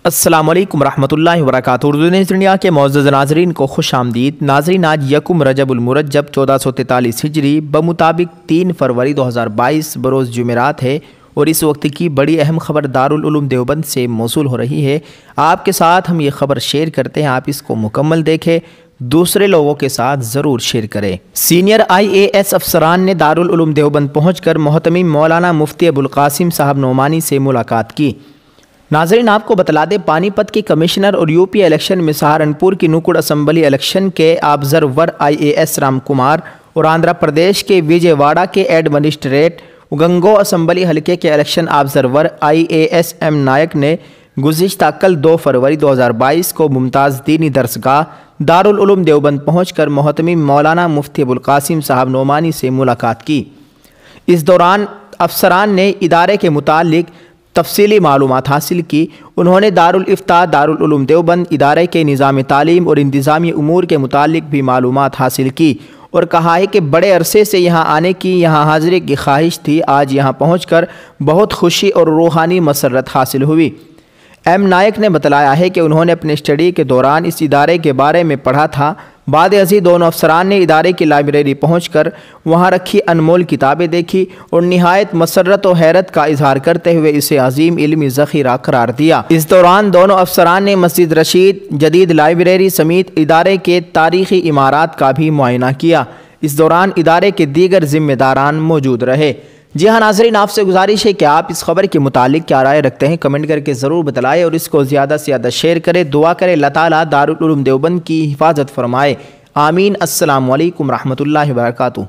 السلام علیکم ورحمۃ اللہ وبرکاتہ۔ اردو نیوز انڈیا کے معزز ناظرین کو خوش آمدید۔ ناظرین، آج یکم رجب المرجب 1443 ہجری بمطابق 3 فروری 2022 بروز جمعرات ہے، اور اس وقت کی بڑی اہم خبر دارالعلوم دیوبند سے موصول ہو رہی ہے۔ آپ کے ساتھ ہم یہ خبر شیئر کرتے ہیں، آپ اس کو مکمل دیکھیں، دوسرے لوگوں کے ساتھ ضرور شیئر کریں۔ سینئر IAS افسران نے دارالعلوم دیوبند پہنچ کر محتمم مولانا مفتی ابوالقاسم صاحب نعمانی سے ملاقات کی۔ ناظرین، آپ کو بتلا دیں، پانی پت کے کمشنر اور UP الیکشن میں سہارنپور کی نکڑ اسمبلی الیکشن کے آبزرور IAS رام کمار اور آندھرا پردیش کے وجے واڑہ کے ایڈمنسٹریٹ اگنگو اسمبلی حلقے کے election observer IAS M Naik نے گزشتہ کل 2 فروری 2022 کو ممتاز دینی درسگاہ دارالعلوم دیوبند پہنچ کر محتمم مولانا مفتی ابوالقاسم صاحب نعمانی سے ملاقات کی۔ اس دوران افسران نے ادارے کے متعلق تفصیلی معلومات حاصل کی۔ انہوں نے دارالفتاء دارالعلوم دیوبند ادارے کے نظام تعلیم اور انتظامی امور کے متعلق بھی معلومات حاصل کی، اور کہا ہے کہ بڑے عرصے سے یہاں آنے کی، یہاں حاضری کی خواہش تھی۔ آج یہاں پہنچ کر بہت خوشی اور روحانی مسرت حاصل ہوئی۔ M نائک نے بتلایا ہے کہ انہوں نے اپنے اسٹڈی کے دوران اس ادارے کے بارے میں پڑھا تھا۔ بعد ازیں دونوں افسران نے ادارے کی لائبریری پہنچ کر وہاں رکھی انمول کتابیں دیکھی اور نہایت مسرت و حیرت کا اظہار کرتے ہوئے اسے عظیم علمی ذخیرہ قرار دیا۔ اس دوران دونوں افسران نے مسجد رشید، جدید لائبریری سمیت ادارے کے تاریخی عمارات کا بھی معائنہ کیا۔ اس دوران ادارے کے دیگر ذمہ داران موجود رہے۔ جی ہاں ناظرین، آپ سے گزارش ہے کہ آپ اس خبر کے متعلق کیا رائے رکھتے ہیں، کمنٹ کر کے ضرور بتلائیں، اور اس کو زیادہ سے زیادہ شیئر کریں۔ دعا کریں اللہ تعالیٰ دارالعلوم دیوبند کی حفاظت فرمائے، آمین۔ السلام علیکم ورحمۃ اللہ وبرکاتہ۔